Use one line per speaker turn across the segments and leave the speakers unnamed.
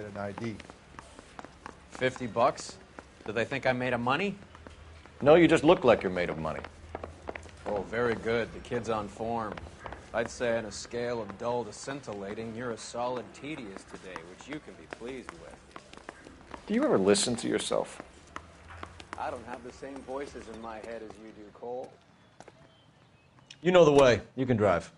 get an ID.
$50? Do they think I'm made of money?
No, you just look like you're made of money.
Oh, very good. The kid's on form. I'd say on a scale of dull to scintillating, you're a solid tedious today, which you can be pleased with.
Do you ever listen to yourself?
I don't have the same voices in my head as you do, Cole.
You know the way. You can drive.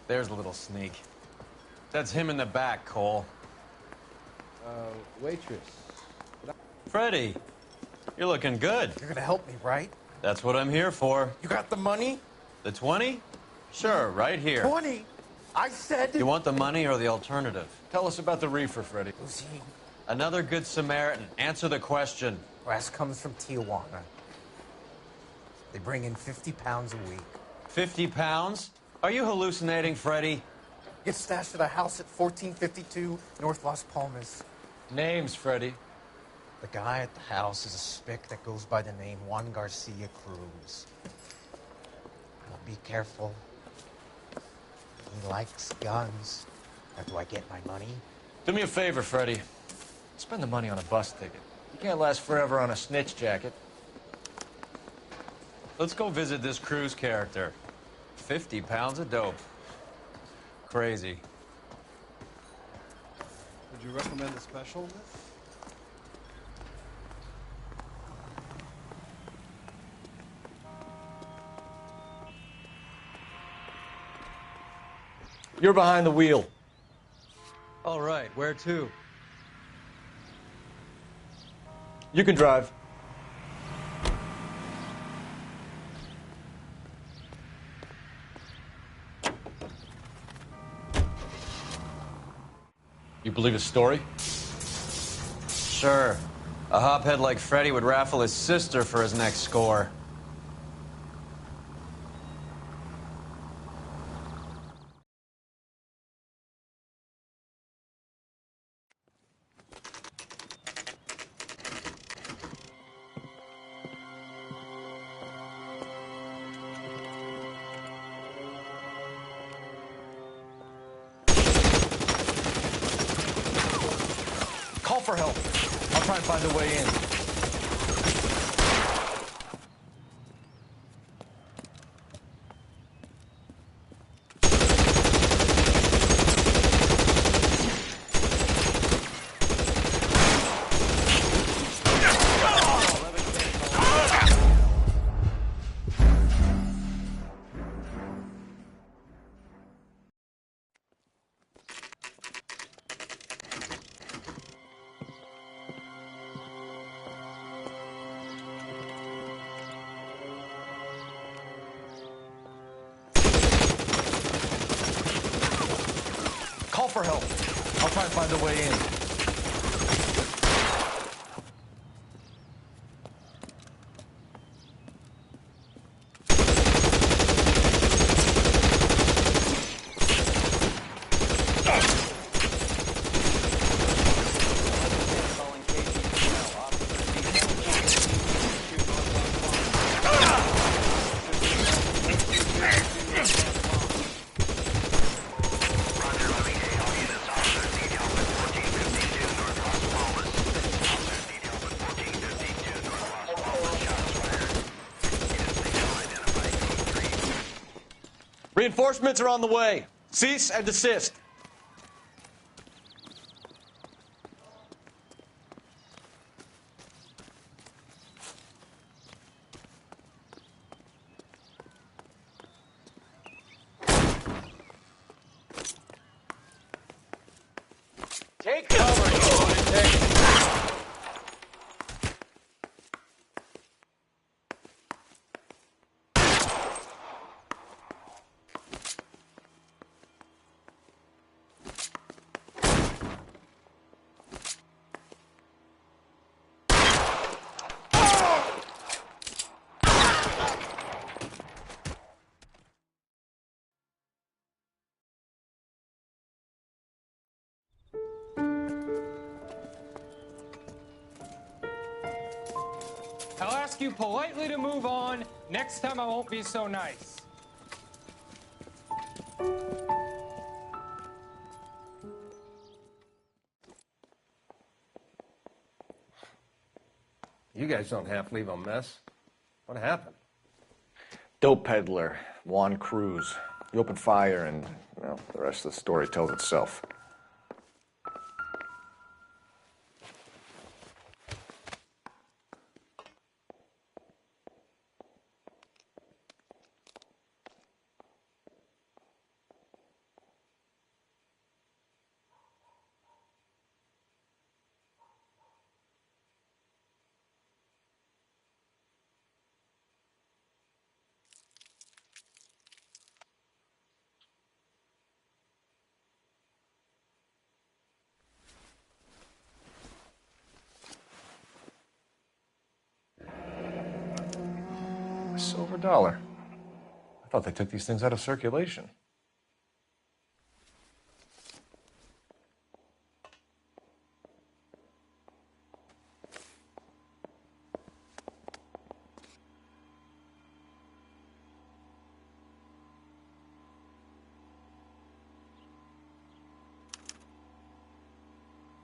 There's a little sneak. That's him in the back, Cole.
Waitress.
Freddie, you're looking good.
You're gonna help me, right?
That's what I'm here for.
You got the money?
The 20? Sure, right here.
20? I said...
You want the money or the alternative?
Tell us about the reefer, Freddie.
Who's he?
Another good Samaritan. Answer the question.
Brass comes from Tijuana. They bring in 50 pounds a week.
50 pounds? Are you hallucinating, Freddie?
Gets stashed at a house at 1452 North Las Palmas.
Names, Freddie.
The guy at the house is a spick that goes by the name Juan Garcia Cruz. Now be careful. He likes guns. Now, do I get my money?
Do me a favor, Freddie. Spend the money on a bus ticket. You can't last forever on a snitch jacket.
Let's go visit this Cruz character. 50 pounds of dope. Crazy.
Would you recommend a special, miss?
You're behind the wheel.
All right, where to?
You can drive. You believe his story?
Sure. A hophead like Freddie would raffle his sister for his next score.
Call for help. I'll try and find a way in. Call for help. I'll try and find a way in. Reinforcements are on the way. Cease and desist. Take cover, you lunatic.
I'll ask you politely to move on. Next time I won't be so nice.
You guys don't half leave a mess. What happened?
Dope peddler, Juan Cruz. He opened fire and, well, the rest of the story tells itself. A silver dollar. I thought they took these things out of circulation.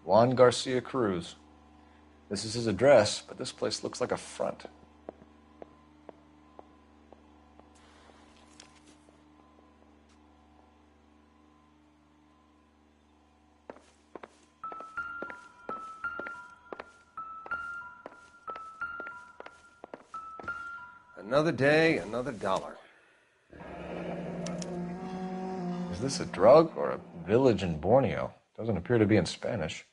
Juan Garcia Cruz. This is his address, but this place looks like a front.
Another day, another dollar.
Is this a drug or a village in Borneo? Doesn't appear to be in Spanish.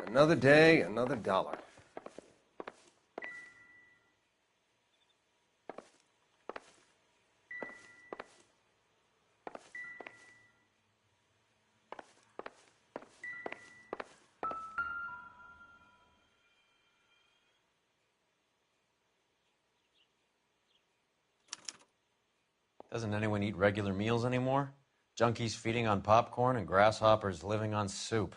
Another day, another dollar.
Doesn't anyone eat regular meals anymore? Junkies feeding on popcorn and grasshoppers living on soup.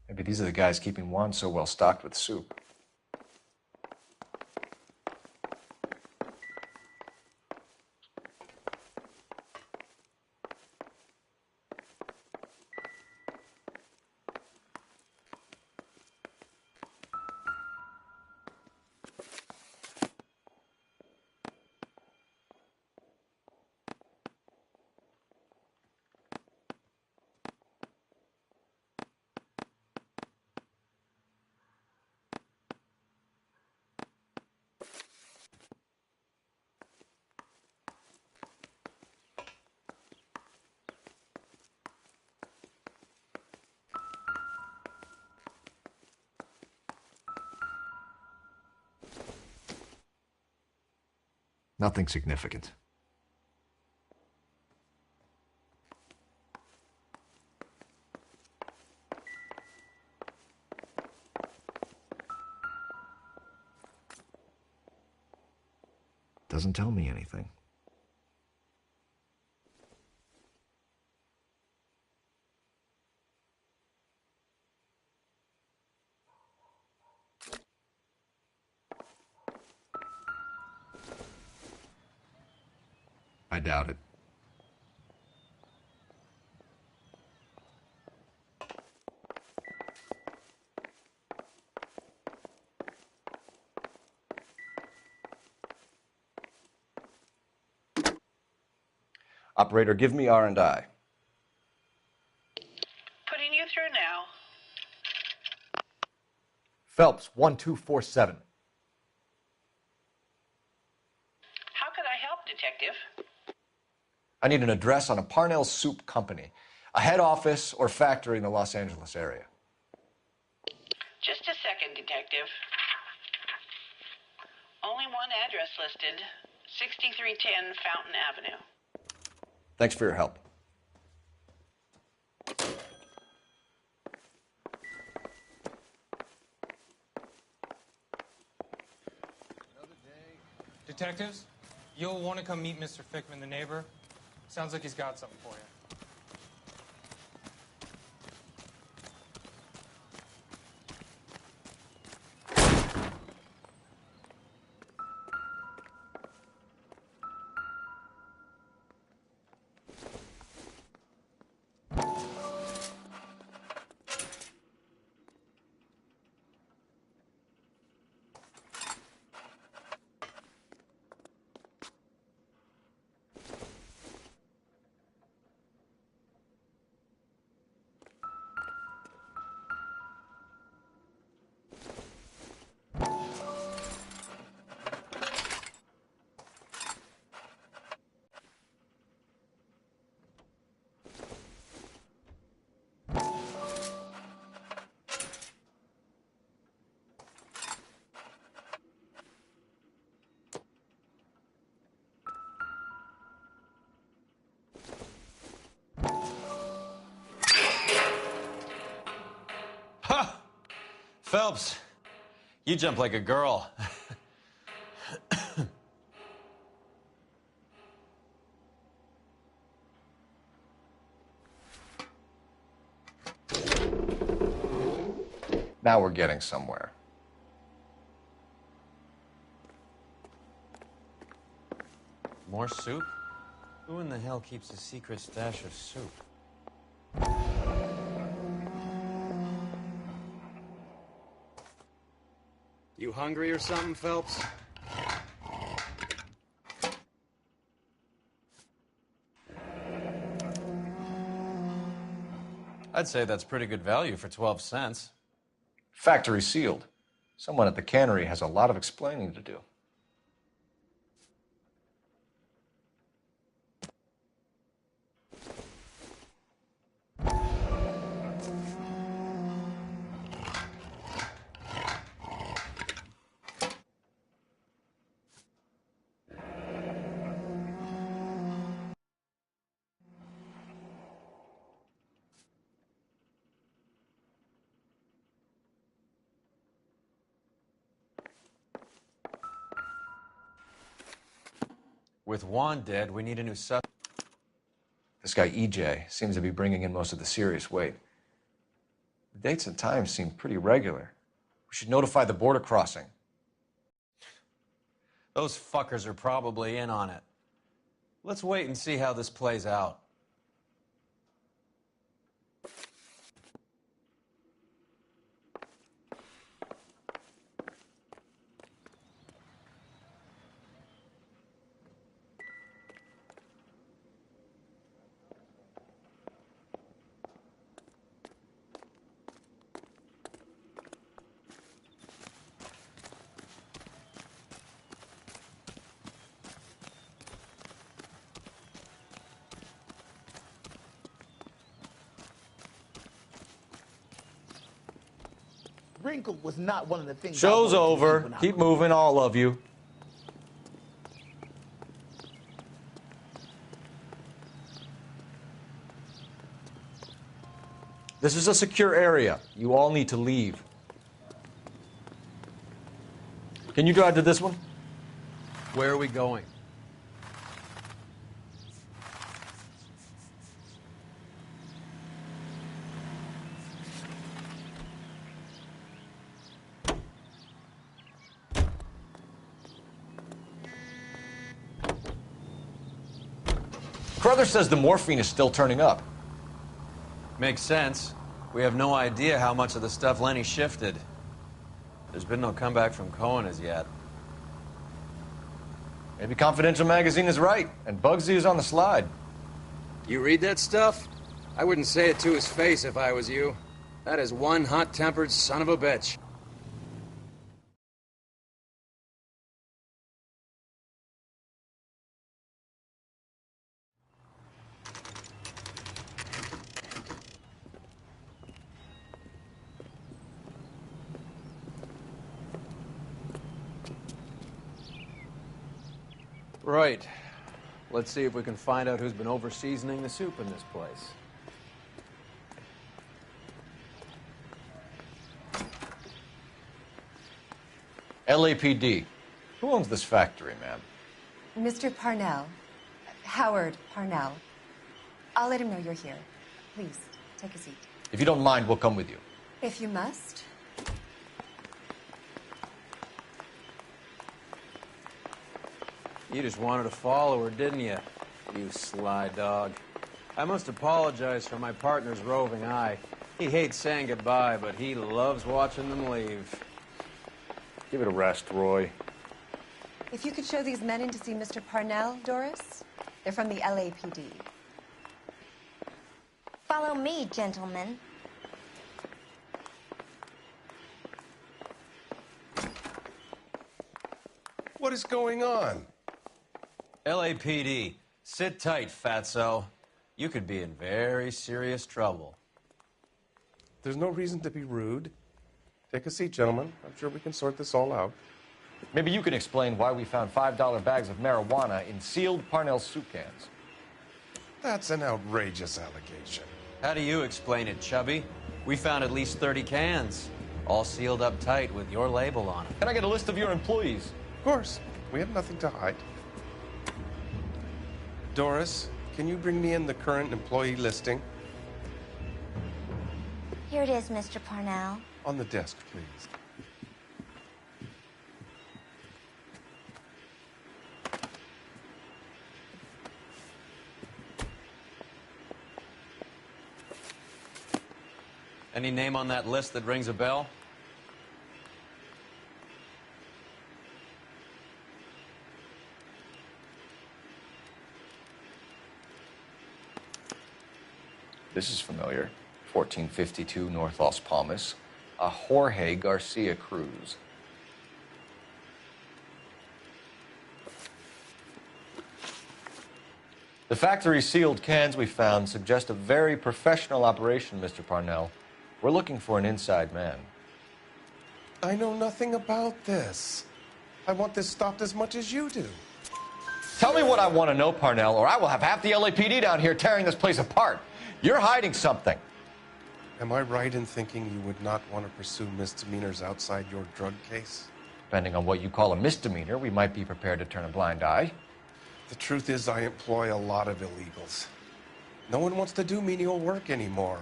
Maybe these are the guys keeping Juan so well stocked with soup. Nothing significant. Doesn't tell me anything. I doubt it. Operator, give me R&I.
Putting you through now.
Phelps, 1247.
How could I help, Detective?
I need an address on a Parnell Soup Company, a head office or factory in the Los Angeles area.
Just a second, Detective. Only one address listed. 6310 Fountain Avenue.
Thanks for your help.
Detectives, you'll want to come meet Mr. Fickman, the neighbor. Sounds like he's got something for you.
Phelps, you jump like a girl.
Now we're getting somewhere.
More soup? Who in the hell keeps a secret stash of soup?
You hungry or something, Phelps?
I'd say that's pretty good value for 12 cents.
Factory sealed. Someone at the cannery has a lot of explaining to do.
With Juan dead, we need a new suspect.
This guy EJ seems to be bringing in most of the serious weight. The dates and times seem pretty regular. We should notify the border crossing.
Those fuckers are probably in on it. Let's wait and see how this plays out.
Wrinkle was not one of the things.
Show's over. Keep moving, all of you. This is a secure area. You all need to leave. Can you drive to this one?
Where are we going?
Carruthers says the morphine is still turning up.
Makes sense. We have no idea how much of the stuff Lenny shifted. There's been no comeback from Cohen as yet.
Maybe Confidential Magazine is right, and Bugsy is on the slide.
You read that stuff? I wouldn't say it to his face if I was you. That is one hot-tempered son of a bitch.
Right. Let's see if we can find out who's been over-seasoning the soup in this place.
LAPD. Who owns this factory, ma'am?
Mr. Parnell. Howard Parnell. I'll let him know you're here. Please, take a seat.
If you don't mind, we'll come with you.
If you must.
You just wanted to follow her, didn't you? You sly dog. I must apologize for my partner's roving eye. He hates saying goodbye, but he loves watching them leave.
Give it a rest, Roy.
If you could show these men in to see Mr. Parnell, Doris. They're from the LAPD.
Follow me, gentlemen.
What is going on?
LAPD, sit tight, fatso. You could be in very serious trouble.
There's no reason to be rude. Take a seat, gentlemen. I'm sure we can sort this all out.
Maybe you can explain why we found $5 bags of marijuana in sealed Parnell soup cans.
That's an outrageous allegation.
How do you explain it, Chubby? We found at least 30 cans, all sealed up tight with your label on them.
Can I get a list of your employees?
Of course. We have nothing to hide. Doris, can you bring me in the current employee listing?
Here it is, Mr. Parnell.
On the desk, please.
Any name on that list that rings a bell?
This is familiar. 1452 North Los Palmas. A Jorge Garcia Cruz. The factory sealed cans we found suggest a very professional operation, Mr. Parnell. We're looking for an inside man.
I know nothing about this. I want this stopped as much as you do.
Tell me what I want to know, Parnell, or I will have half the LAPD down here tearing this place apart. You're hiding something.
Am I right in thinking you would not want to pursue misdemeanors outside your drug case?
Depending on what you call a misdemeanor, we might be prepared to turn a blind eye.
The truth is, I employ a lot of illegals. No one wants to do menial work anymore.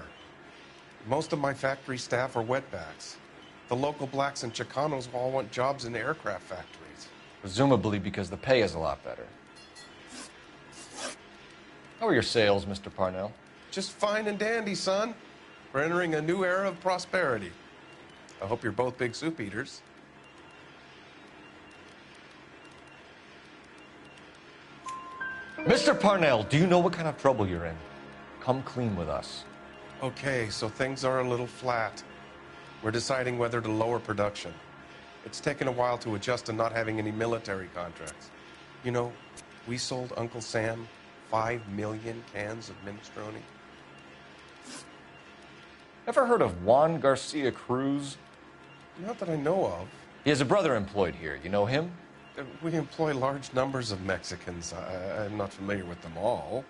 Most of my factory staff are wetbacks. The local blacks and Chicanos all want jobs in aircraft factories.
Presumably because the pay is a lot better. How are your sales, Mr. Parnell?
Just fine and dandy, son. We're entering a new era of prosperity. I hope you're both big soup eaters.
Mr. Parnell, do you know what kind of trouble you're in? Come clean with us.
Okay, so things are a little flat. We're deciding whether to lower production. It's taken a while to adjust to not having any military contracts. You know, we sold Uncle Sam 5 million cans of minestrone.
Ever heard of Juan Garcia Cruz?
Not that I know of.
He has a brother employed here. You know him?
We employ large numbers of Mexicans. I'm not familiar with them all.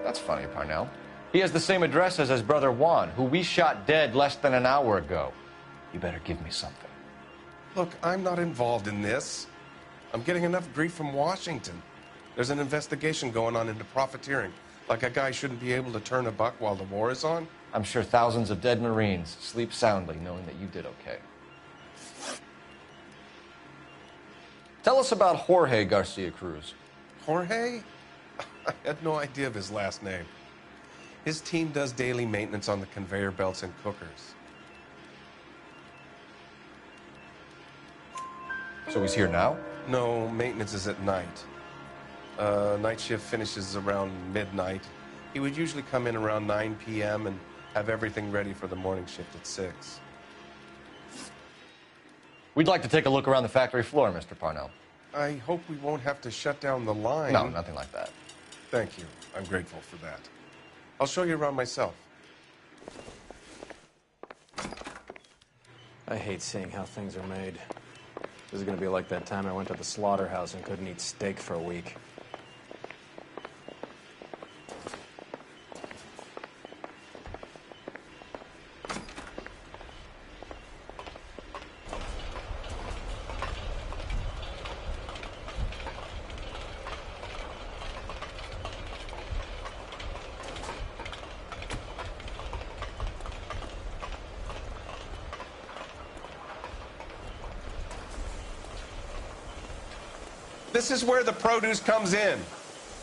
That's funny, Parnell. He has the same address as his brother Juan, who we shot dead less than an hour ago. You better give me something.
Look, I'm not involved in this. I'm getting enough grief from Washington. There's an investigation going on into profiteering. Like a guy shouldn't be able to turn a buck while the war is on.
I'm sure thousands of dead Marines sleep soundly knowing that you did okay. Tell us about Jorge Garcia Cruz.
Jorge? I had no idea of his last name. His team does daily maintenance on the conveyor belts and cookers.
So he's here now?
No, maintenance is at night. Night shift finishes around midnight. He would usually come in around 9 p.m. and have everything ready for the morning shift at 6.
We'd like to take a look around the factory floor, Mr. Parnell.
I hope we won't have to shut down the line.
No, nothing like that.
Thank you. I'm grateful for that. I'll show you around myself.
I hate seeing how things are made. This is gonna be like that time I went to the slaughterhouse and couldn't eat steak for a week.
This is where the produce comes in.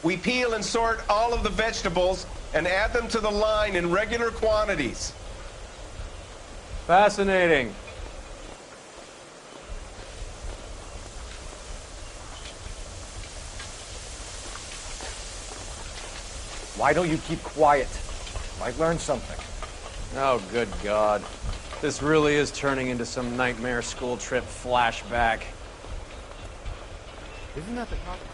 We peel and sort all of the vegetables and add them to the line in regular quantities.
Fascinating.
Why don't you keep quiet? Might learn something.
Oh, good God. This really is turning into some nightmare school trip flashback.
Isn't that the topic?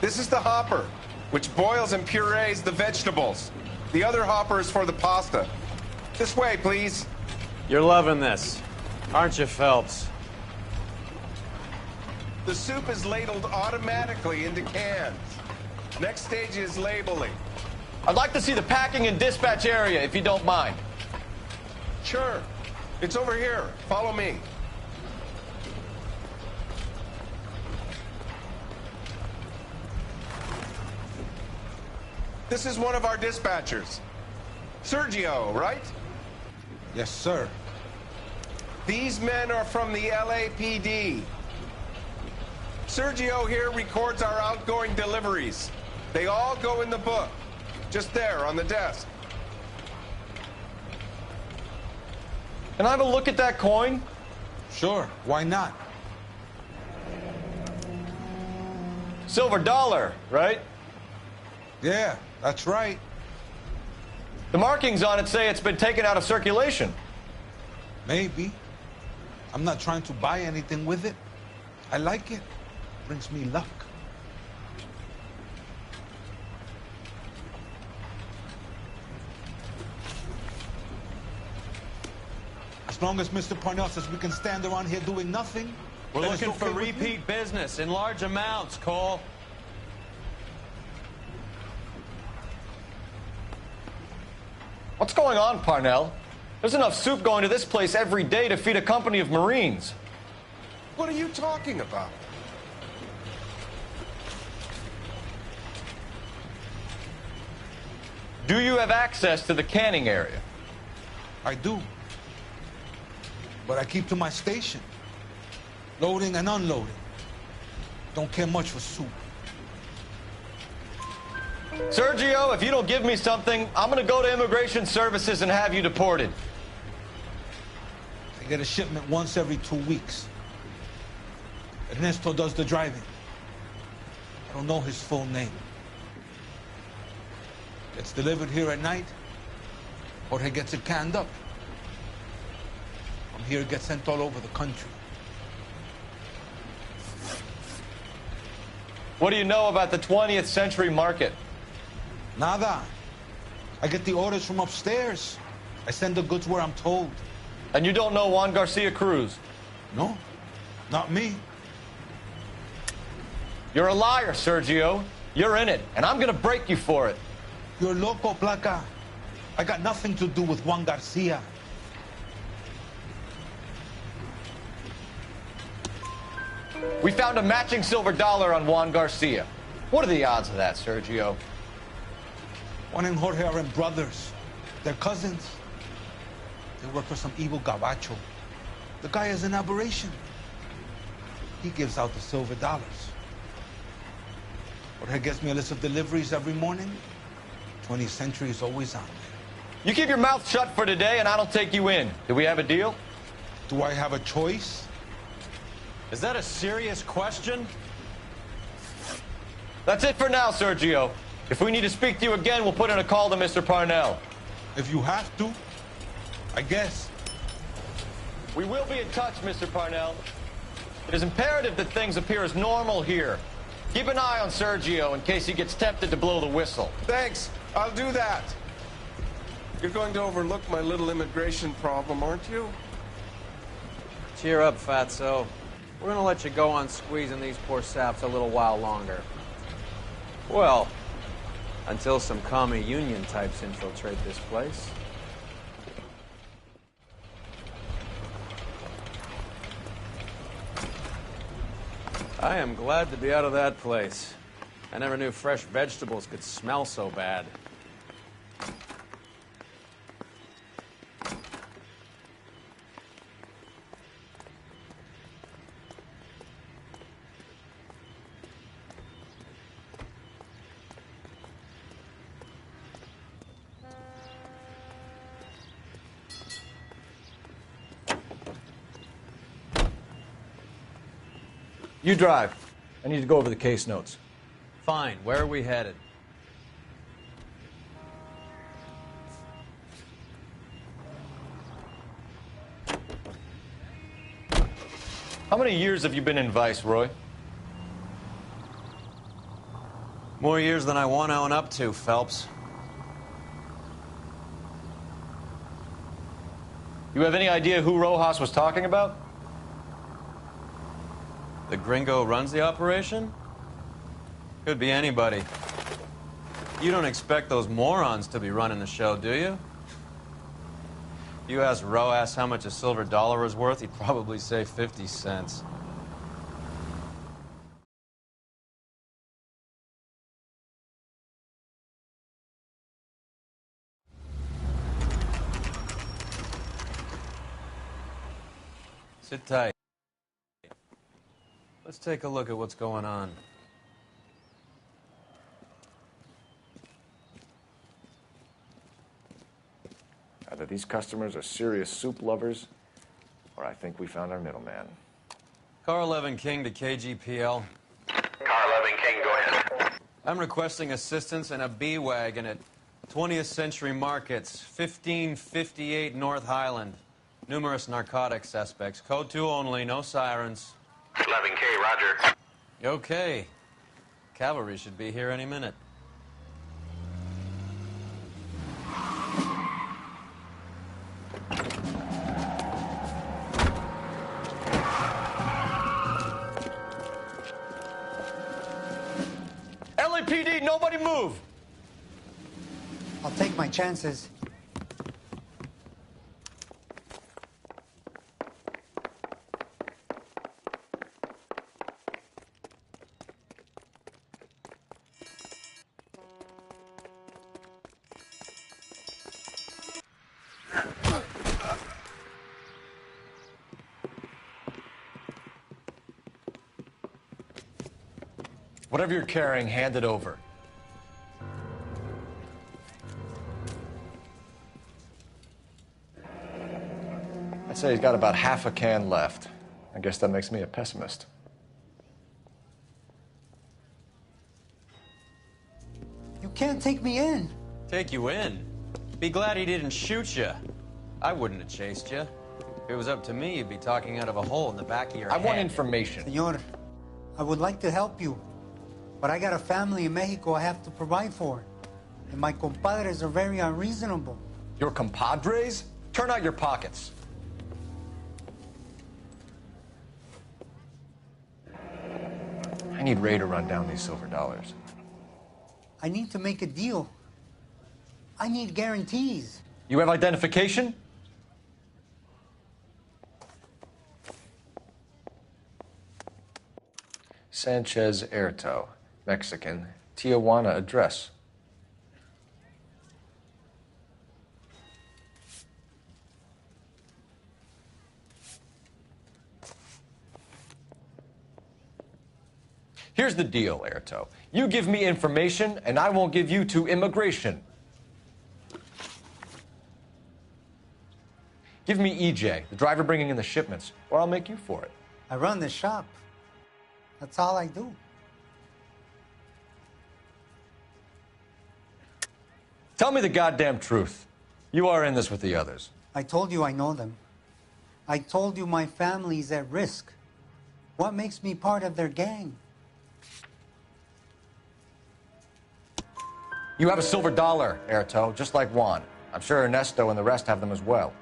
This is the hopper, which boils and purees the vegetables. The other hopper is for the pasta. This way, please.
You're loving this, aren't you, Phelps?
The soup is ladled automatically into cans. Next stage is labeling.
I'd like to see the packing and dispatch area, if you don't mind.
Sure. It's over here. Follow me. This is one of our dispatchers. Sergio, right?
Yes, sir.
These men are from the LAPD. Sergio here records our outgoing deliveries. They all go in the book. Just there, on the desk.
Can I have a look at that coin?
Sure, why not?
Silver dollar, right?
Yeah, that's right.
The markings on it say it's been taken out of circulation.
Maybe. I'm not trying to buy anything with it. I like it. Brings me luck. As long as Mr. Parnell says we can stand around here doing nothing.
We're
then it's
looking for
okay with me.
repeat business in large amounts, Cole.
What's going on, Parnell? There's enough soup going to this place every day to feed a company of Marines.
What are you talking about?
Do you have access to the canning area?
I do. But I keep to my station. Loading and unloading. Don't care much for soup.
Sergio, if you don't give me something, I'm going to go to Immigration Services and have you deported.
I get a shipment once every 2 weeks. Ernesto does the driving. I don't know his full name. Gets delivered here at night, or he gets it canned up. From here, it gets sent all over the country.
What do you know about the 20th century market?
Nada. I get the orders from upstairs. I send the goods where I'm told.
And you don't know Juan Garcia Cruz?
No, not me.
You're a liar, Sergio. You're in it, and I'm going to break you for it.
You're loco, Placa. I got nothing to do with Juan Garcia.
We found a matching silver dollar on Juan Garcia. What are the odds of that, Sergio?
Juan and Jorge are brothers. They're cousins. They work for some evil gabacho. The guy is an aberration. He gives out the silver dollars. Jorge gets me a list of deliveries every morning. 20th century is always on.
You keep your mouth shut for today, and I don't take you in. Do we have a deal?
Do I have a choice?
Is that a serious question?
That's it for now, Sergio. If we need to speak to you again, we'll put in a call to Mr. Parnell.
If you have to, I guess.
We will be in touch, Mr. Parnell. It is imperative that things appear as normal here. Keep an eye on Sergio in case he gets tempted to blow the whistle.
Thanks. I'll do that. You're going to overlook my little immigration problem, aren't you?
Cheer up, Fatso. We're gonna let you go on squeezing these poor saps a little while longer. Well, until some commie union types infiltrate this place. I am glad to be out of that place. I never knew fresh vegetables could smell so bad.
You drive. I need to go over the case notes.
Fine. Where are we headed?
How many years have you been in Vice, Roy?
More years than I want to own up to, Phelps.
You have any idea who Rojas was talking about?
The gringo runs the operation? Could be anybody. You don't expect those morons to be running the show, do you? You ask Rojas how much a silver dollar is worth, he'd probably say 50 cents. Sit tight. Let's take a look at what's going on.
Either these customers are serious soup lovers, or I think we found our middleman.
Car 11 King to KGPL.
Car 11 King, go ahead.
I'm requesting assistance in a B-Wagon at 20th Century Markets, 1558 North Highland. Numerous narcotic suspects. Code 2 only, no sirens.
11K, roger.
Okay. Cavalry should be here any minute.
LAPD, nobody move!
I'll take my chances.
Whatever you're carrying, hand it over. I'd say he's got about half a can left. I guess that makes me a pessimist.
You can't take me in.
Take you in? Be glad he didn't shoot you. I wouldn't have chased you. If it was up to me, you'd be talking out of a hole in the back of your head.
I want information.
Senor, I would like to help you, but I got a family in Mexico I have to provide for. And my compadres are very unreasonable.
Your compadres? Turn out your pockets. I need Ray to run down these silver dollars.
I need to make a deal. I need guarantees.
You have identification?
Sanchez Erto, Mexican, Tijuana address.
Here's the deal, Erto. You give me information, and I won't give you to immigration.
Give me EJ, the driver bringing in the shipments, or I'll make you for it.
I run the shop. That's all I do.
Tell me the goddamn truth. You are in this with the others.
I told you I know them. I told you my family's at risk. What makes me part of their gang?
You have a silver dollar, Erto, just like Juan. I'm sure Ernesto and the rest have them as well.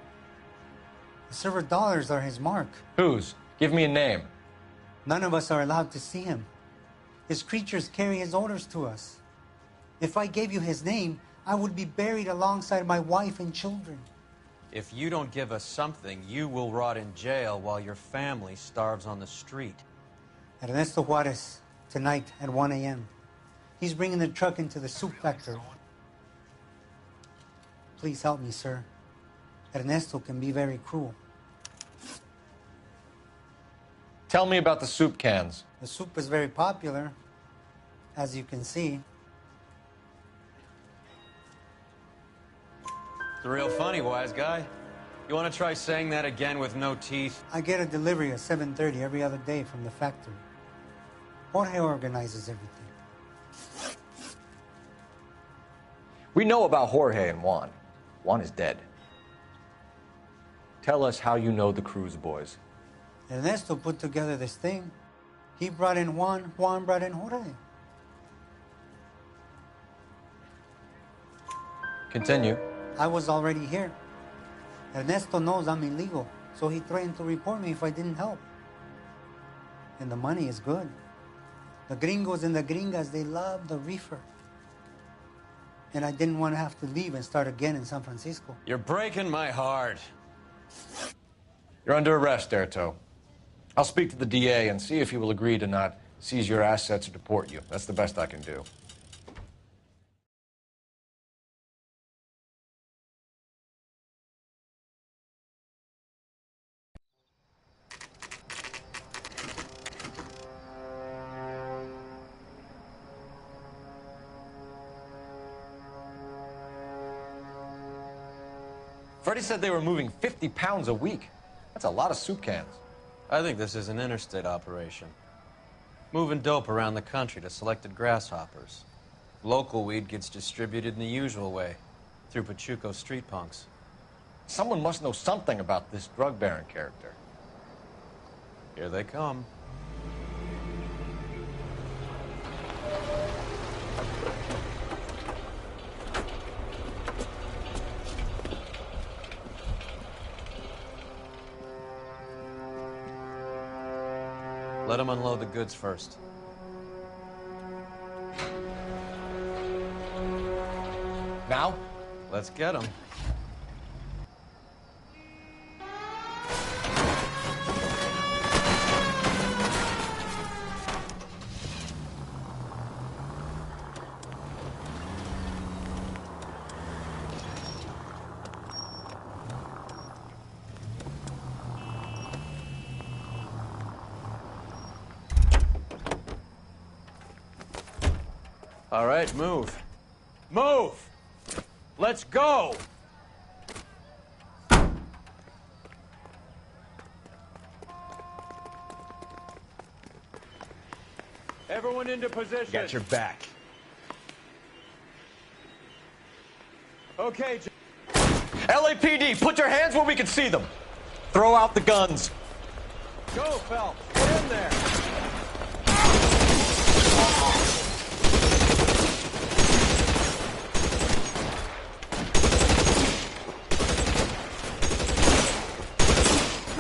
The silver dollars are his mark.
Whose? Give me a name.
None of us are allowed to see him. His creatures carry his orders to us. If I gave you his name, I would be buried alongside my wife and children.
If you don't give us something, you will rot in jail while your family starves on the street.
Ernesto Juarez, tonight at 1 a.m. He's bringing the truck into the soup factory. Please help me, sir. Ernesto can be very cruel.
Tell me about the soup cans.
The soup is very popular, as you can see.
It's real funny, wise guy. You want to try saying that again with no teeth?
I get a delivery at 7:30 every other day from the factory. Jorge organizes everything.
We know about Jorge and Juan. Juan is dead. Tell us how you know the Cruz boys.
Ernesto put together this thing. He brought in Juan, Juan brought in Jorge.
Continue.
I was already here. Ernesto knows I'm illegal, so he threatened to report me if I didn't help. And the money is good. The gringos and the gringas, they love the reefer. And I didn't want to have to leave and start again in San Francisco.
You're breaking my heart.
You're under arrest, Erto. I'll speak to the DA and see if he will agree to not seize your assets or deport you. That's the best I can do. Freddie said they were moving 50 pounds a week. That's a lot of soup cans.
I think this is an interstate operation. Moving dope around the country to selected grasshoppers. Local weed gets distributed in the usual way, through Pachuco street punks.
Someone must know something about this drug baron character.
Here they come. Let them unload the goods first.
Now?
Let's get them. All right, move. Move! Let's go! Everyone into position.
Got your back.
Okay,
LAPD, put your hands where we can see them. Throw out the guns.
go, Phelps. Get in there.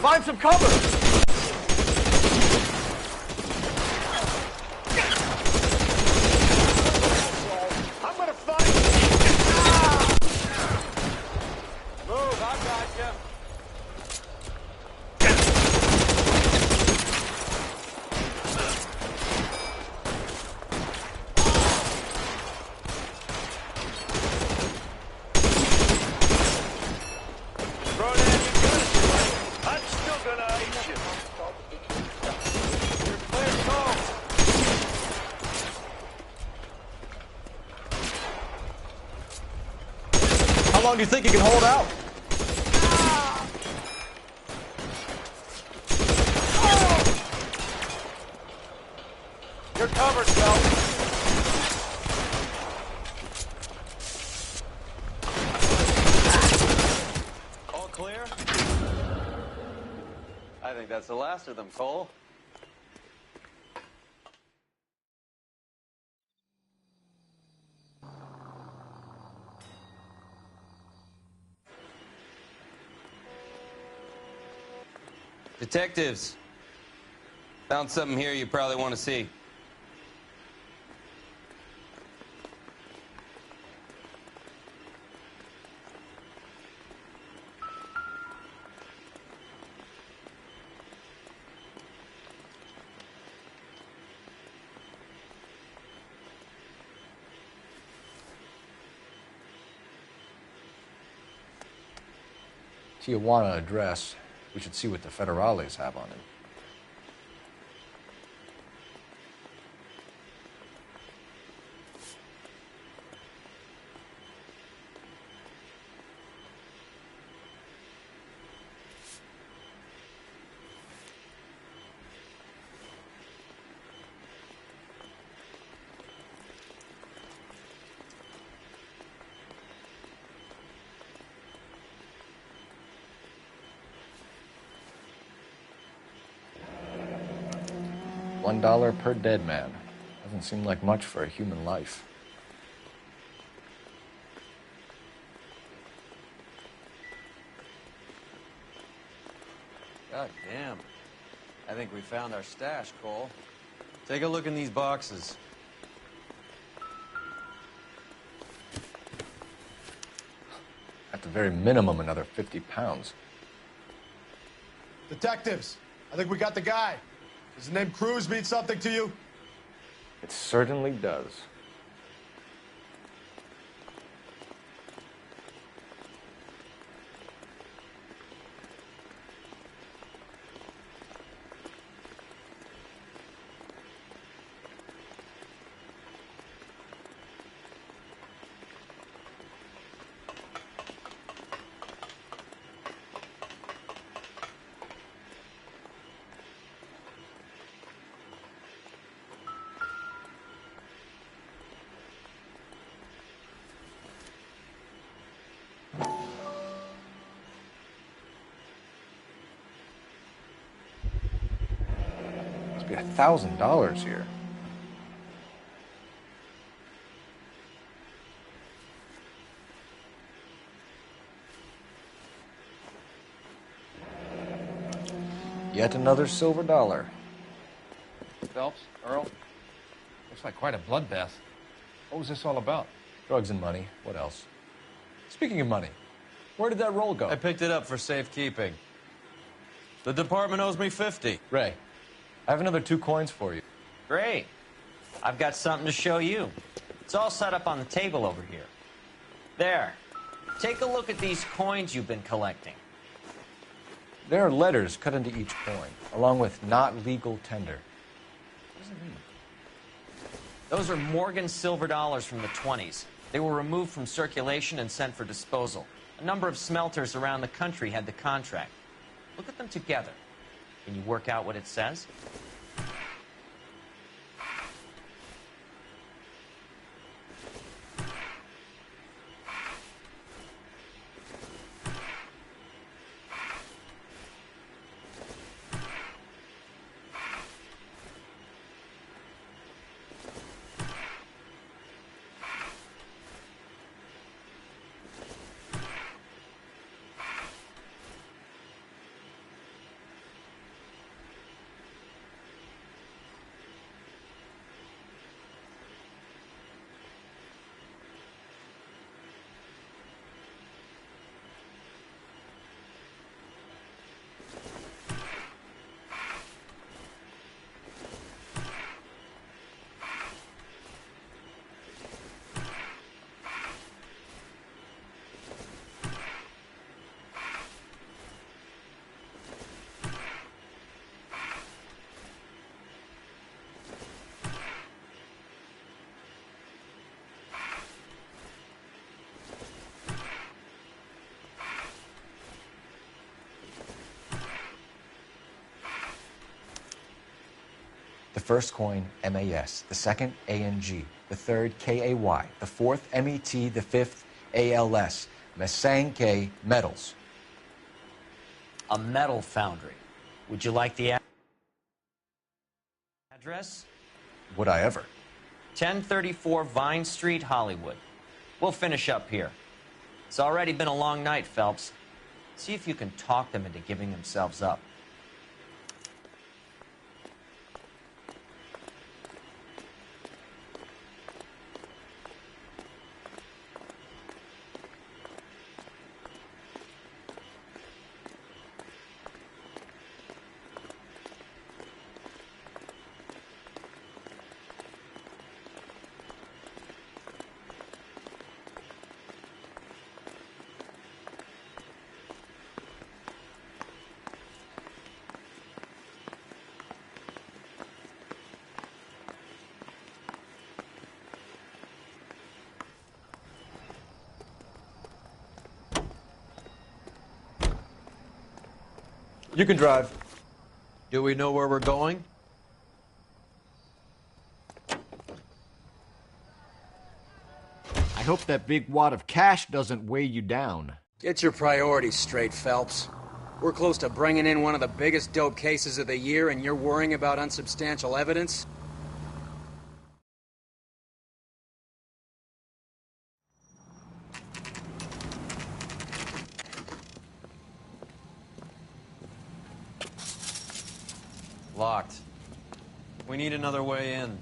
Find some cover!
I'm gonna fight! Move, I got you. Throw down your guns, I'm still gonna eat you. You're clear, go.
How long do you think you can hold out?
You're covered, Phelps. All clear? I think that's the last of them, Cole.
Detectives, found something here you probably want to see.
Tijuana address. We should see what the federales have on it. $1 per dead man. Doesn't seem like much for a human life.
God damn. I think we found our stash, Cole. Take a look in these boxes.
At the very minimum, another 50 pounds.
Detectives, I think we got the guy. Does the name Cruz mean something to you?
It certainly does. Must be $1,000 here. Yet another silver dollar.
Phelps, Earl, looks like quite a bloodbath. What was this all about?
Drugs and money. What else? Speaking of money, where did that roll go?
I picked it up for safekeeping. The department owes me 50.
Ray, I have another 2 coins for you.
Great. I've got something to show you. It's all set up on the table over here. There. Take a look at these coins you've been collecting.
There are letters cut into each coin, along with not legal tender. What does it mean?
Those are Morgan silver dollars from the 20s. They were removed from circulation and sent for disposal. A number of smelters around the country had the contract. Look at them together. Can you work out what it says?
The first coin, MAS. The second, ANG. The third, KAY. The fourth, MET. The fifth, ALS. Masanke Metals.
A metal foundry. Would you like the address?
Would I ever?
1034 Vine Street, Hollywood. We'll finish up here. It's already been a long night, Phelps. See if you can talk them into giving themselves up.
You can drive.
Do we know where we're going?
I hope that big wad of cash doesn't weigh you down.
Get your priorities straight, Phelps. We're close to bringing in one of the biggest dope cases of the year, and you're worrying about unsubstantial evidence?
Locked. We need another way in.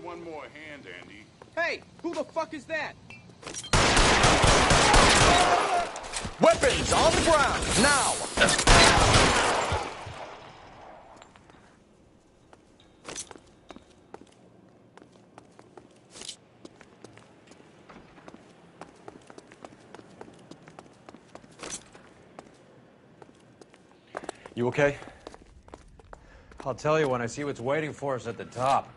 One more hand, Andy.
Hey, who the fuck is that?
Weapons on the ground, now! You okay?
I'll tell you when I see what's waiting for us at the top.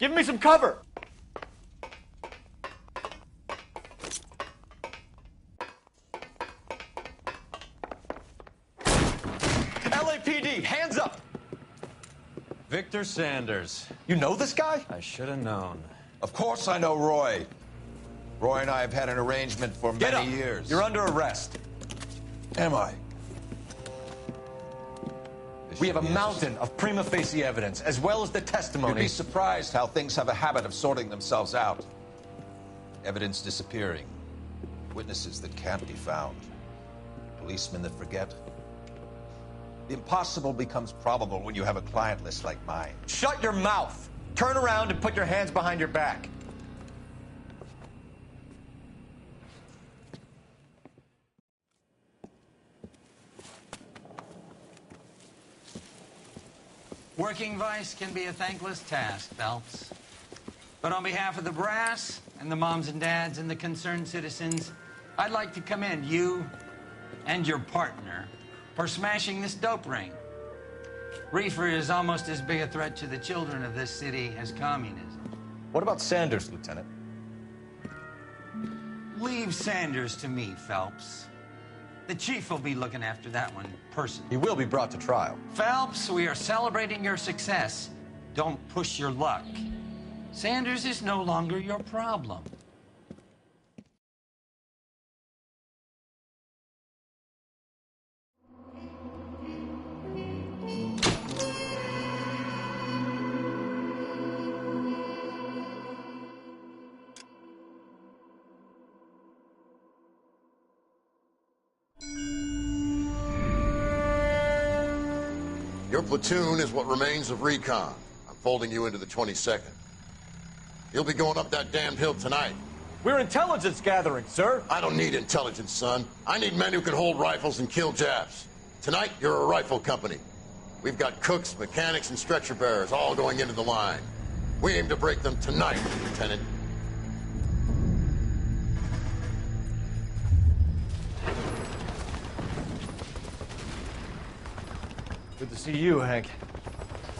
Give me some cover! LAPD, hands up!
Victor Sanders.
You know this guy?
I should have known.
Of course I know Roy. Roy and I have had an arrangement for many years.
You're under arrest.
Am I?
We have a mountain of prima facie evidence, as well as the testimony.
You'd be surprised how things have a habit of sorting themselves out. Evidence disappearing. Witnesses that can't be found. Policemen that forget. The impossible becomes probable when you have a client list like mine.
Shut your mouth! Turn around and put your hands behind your back.
Working vice can be a thankless task, Phelps. But on behalf of the brass and the moms and dads and the concerned citizens, I'd like to commend you and your partner for smashing this dope ring. Reefer is almost as big a threat to the children of this city as communism.
What about Sanders, Lieutenant?
Leave Sanders to me, Phelps. The chief will be looking after that one personally.
He will be brought to trial.
Phelps, we are celebrating your success. Don't push your luck. Sanders is no longer your problem.
Your platoon is what remains of recon. I'm folding you into the 22nd. You'll be going up that damned hill tonight.
We're intelligence gathering, sir.
I don't need intelligence, son. I need men who can hold rifles and kill Japs. Tonight, you're a rifle company. We've got cooks, mechanics, and stretcher bearers all going into the line. We aim to break them tonight, Lieutenant.
Good to see you, Hank.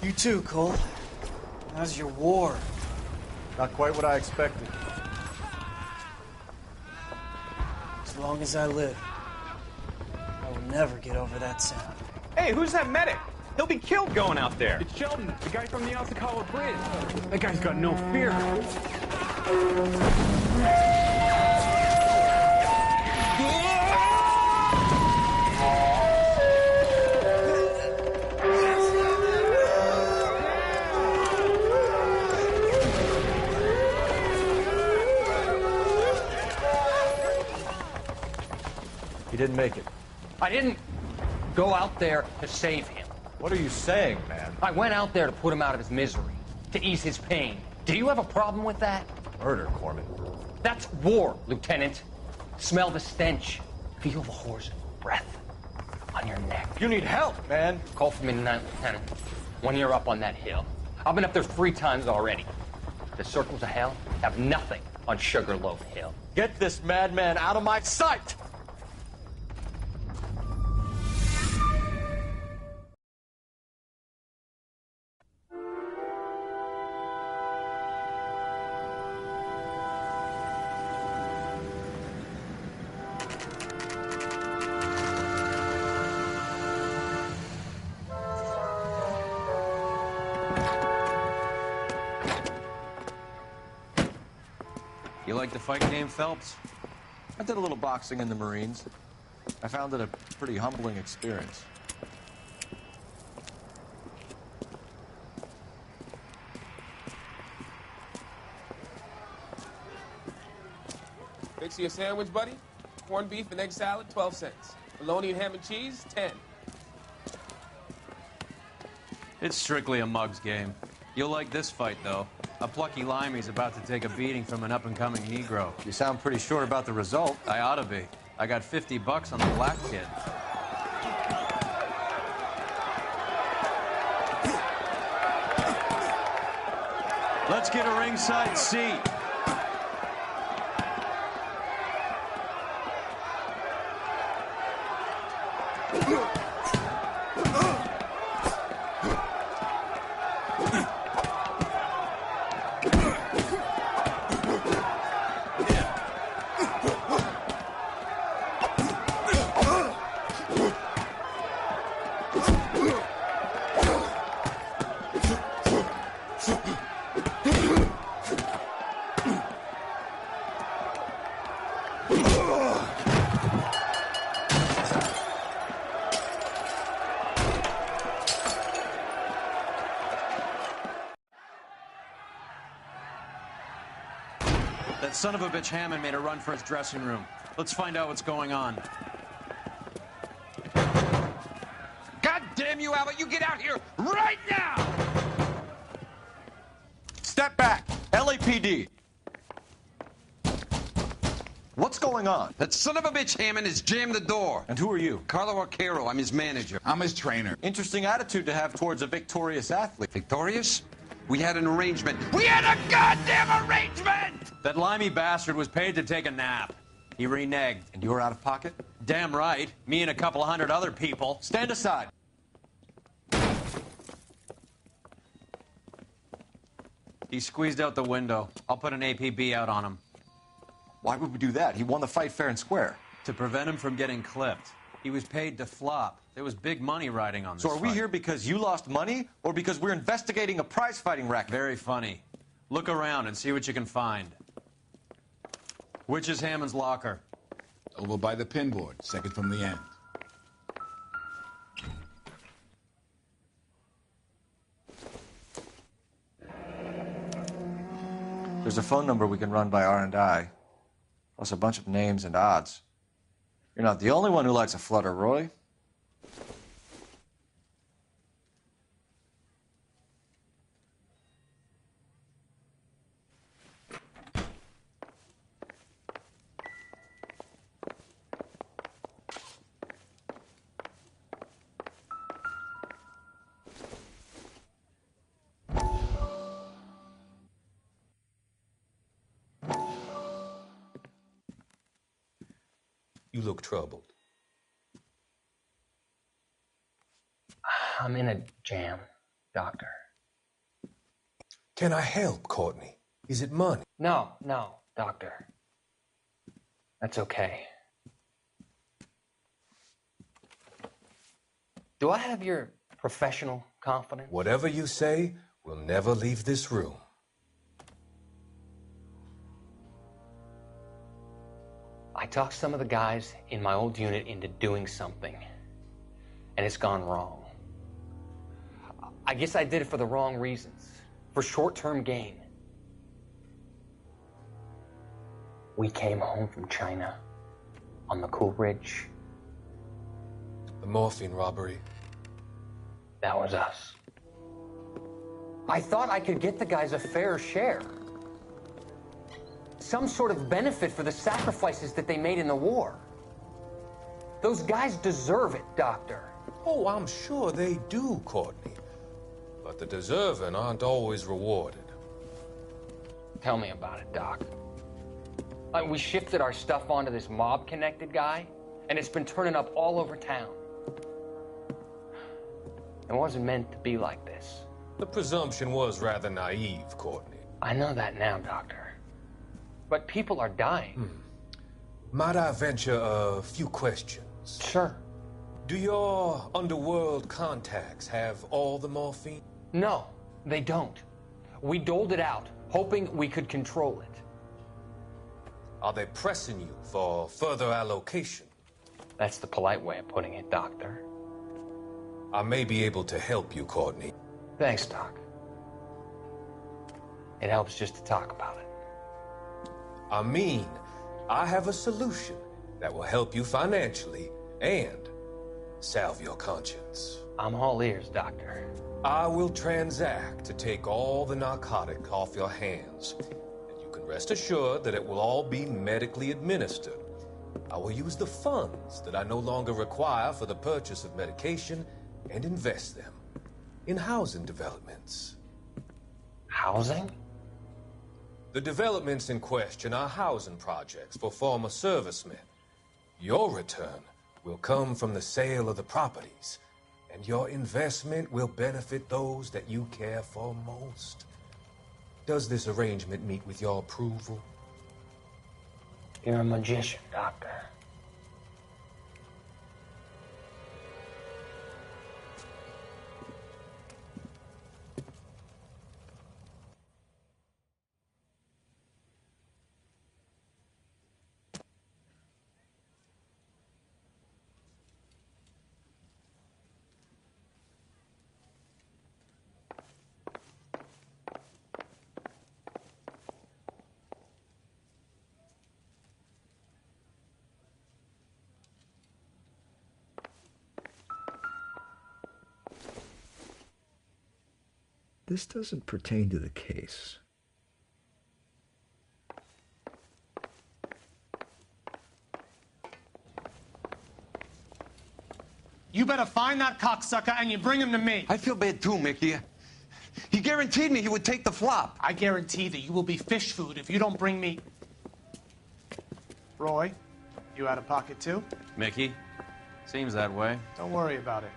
You too, Cole. How's your war?
Not quite what I expected.
As long as I live, I will never get over that sound.
Hey, who's that medic? He'll be killed going out there. It's Sheldon, the guy from the Osakawa Bridge. That guy's got no fear.
He didn't make it.
I didn't go out there to save him.
What are you saying, man?
I went out there to put him out of his misery, to ease his pain. Do you have a problem with that?
Murder, Corman.
That's war, Lieutenant. Smell the stench. Feel the horse's breath on your neck.
You need help, man.
Call for me tonight, Lieutenant. When you're up on that hill. I've been up there 3 times already. The circles of hell have nothing on Sugarloaf Hill.
Get this madman out of my sight!
You like the fight game, Phelps?
I did a little boxing in the Marines. I found it a pretty humbling experience.
Fix you a sandwich, buddy? Corned beef and egg salad, 12 cents. Bologna and ham and cheese, 10.
It's strictly a mug's game. You'll like this fight, though. A plucky limey's about to take a beating from an up-and-coming Negro.
You sound pretty sure about the result.
I ought to be. I got $50 on the black kid. Let's get a ringside seat. That son of a bitch Hammond made a run for his dressing room. Let's find out what's going on.
God damn you, Albert! You get out here right now!
Step back! LAPD! What's going on?
That son of a bitch Hammond has jammed the door.
And who are you?
Carlo Arcaro. I'm his manager.
I'm his trainer.
Interesting attitude to have towards a victorious athlete.
Victorious? We had an arrangement. We had a goddamn arrangement!
That limey bastard was paid to take a nap. He reneged.
And you were out of pocket?
Damn right. Me and a couple hundred other people.
Stand aside.
He squeezed out the window. I'll put an APB out on him.
Why would we do that? He won the fight fair and square.
To prevent him from getting clipped. He was paid to flop. There was big money riding on this
So are we
fight.
here because you lost money or because we're investigating a prize-fighting racket?
Very funny. Look around and see what you can find. Which is Hammond's locker?
Over by the pinboard, second from the end.
There's a phone number we can run by R&I, plus a bunch of names and odds. You're not the only one who likes a flutter, Roy.
You look troubled.
I'm in a jam, Doctor.
Can I help, Courtney? Is it money?
No, Doctor. That's okay. Do I have your professional confidence?
Whatever you say will never leave this room.
I talked some of the guys in my old unit into doing something, and it's gone wrong. I guess I did it for the wrong reasons, for short-term gain. We came home from China on the Cool Ridge.
The morphine robbery.
That was us. I thought I could get the guys a fair share. Some sort of benefit for the sacrifices that they made in the war. Those guys deserve it, Doctor.
Oh, I'm sure they do, Courtney. But the deserving aren't always rewarded.
Tell me about it, Doc. We shifted our stuff onto this mob-connected guy, and it's been turning up all over town. It wasn't meant to be like this.
The presumption was rather naive, Courtney.
I know that now, Doctor. But people are dying.
Might I venture a few questions?
Sure.
Do your underworld contacts have all the morphine?
No, they don't. We doled it out, hoping we could control it.
Are they pressing you for further allocation?
That's the polite way of putting it, Doctor.
I may be able to help you, Courtney.
Thanks, Doc. It helps just to talk about it.
I mean, I have a solution that will help you financially and salve your conscience.
I'm all ears, Doctor.
I will transact to take all the narcotic off your hands, and you can rest assured that it will all be medically administered. I will use the funds that I no longer require for the purchase of medication and invest them in housing developments.
Housing?
The developments in question are housing projects for former servicemen. Your return will come from the sale of the properties, and your investment will benefit those that you care for most. Does this arrangement meet with your approval?
You're a magician, Doctor.
This doesn't pertain to the case.
You better find that cocksucker and you bring him to me.
I feel bad too, Mickey. He guaranteed me he would take the flop.
I guarantee that you will be fish food if you don't bring me... Roy, you out of pocket too?
Mickey? Seems that way.
Don't worry about it.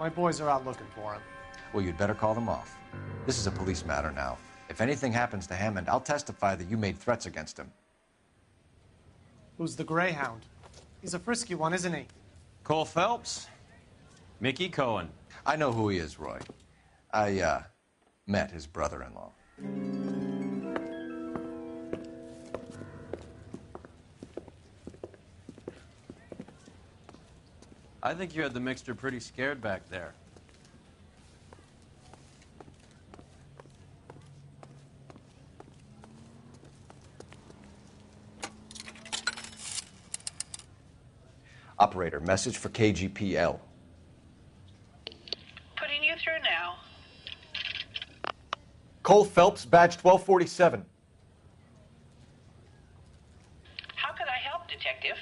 My boys are out looking for him.
Well, you'd better call them off. This is a police matter now. If anything happens to Hammond, I'll testify that you made threats against him.
Who's the Greyhound? He's a frisky one, isn't he?
Cole Phelps? Mickey Cohen.
I know who he is, Roy. I, met his brother-in-law.
I think you had the mixture pretty scared back there.
Operator, message for KGPL.
Putting you through now.
Cole Phelps, badge 1247.
How could I help, Detective?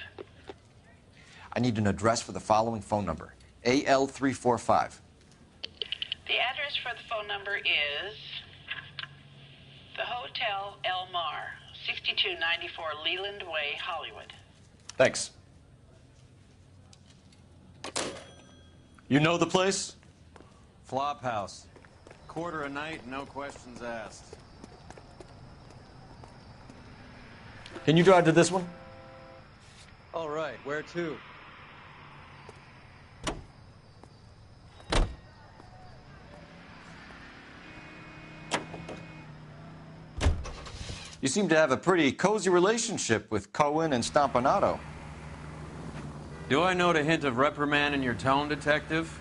I need an address for the following phone number. AL345.
The address for the phone number is the Hotel L.A Noire, 6294 Leland Way, Hollywood.
Thanks. You know the place?
Flop house. Quarter a night, no questions asked.
Can you drive to this one?
All right, where to?
You seem to have a pretty cozy relationship with Cohen and Stompanato.
Do I note a hint of reprimand in your tone, Detective?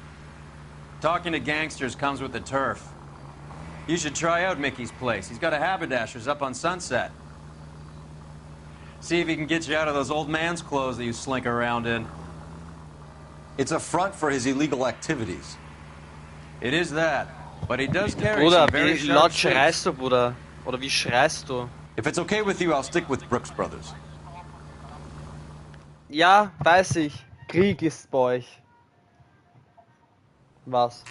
Talking to gangsters comes with the turf. You should try out Mickey's place. He's got a haberdasher's up on Sunset. See if he can get you out of those old man's clothes that you slink around in.
It's a front for his illegal activities.
It is that, but he does carry
Bruder,
some very
wie
sharp
laut
sticks.
schreist du, Bruder? Oder wie schreist du?
If it's okay with you, I'll stick with Brooks Brothers.
Ja, weiß ich. Krieg ist bei euch. Was?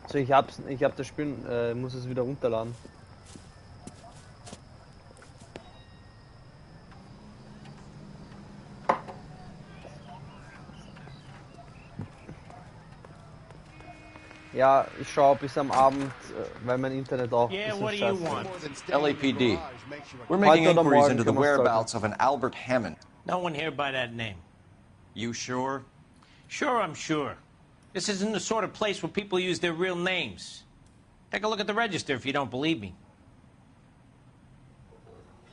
So, ich hab das Spiel, muss es wieder runterladen. Ja, ich schaue bis am Abend, weil mein Internet auch
Yeah,
ein
what
bisschen
do you
scheiße ist.
LAPD. We're making
Heute oder
inquiries
morgen
into the
können wir's
whereabouts of an Albert Hammond.
No one here by that name.
You sure?
Sure, I'm sure. This isn't the sort of place where people use their real names. Take a look at the register if you don't believe me.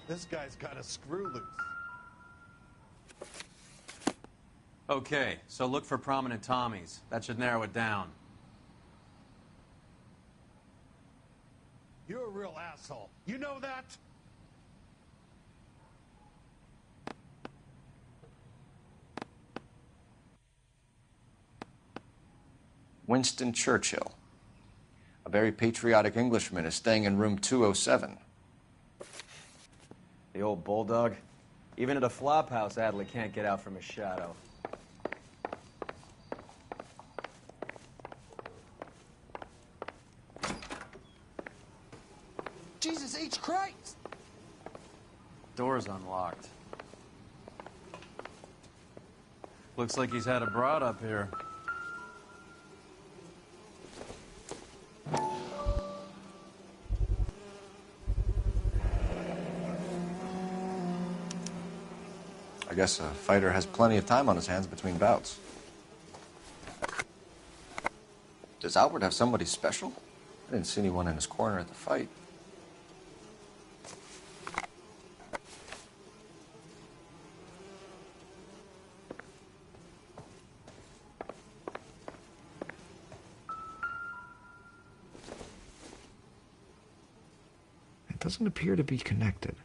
This guy's got a screw loose.
Okay, so look for prominent Tommies. That should narrow it down.
You're a real asshole. You know that?
Winston Churchill. A very patriotic Englishman is staying in room 207.
The old bulldog. Even at a flop house, Adler can't get out from his shadow.
Jesus H. Christ!
Door's unlocked. Looks like he's had a broad up here.
I guess a fighter has plenty of time on his hands between bouts. Does Albert have somebody special? I didn't see anyone in his corner at the fight.
It doesn't appear to be connected.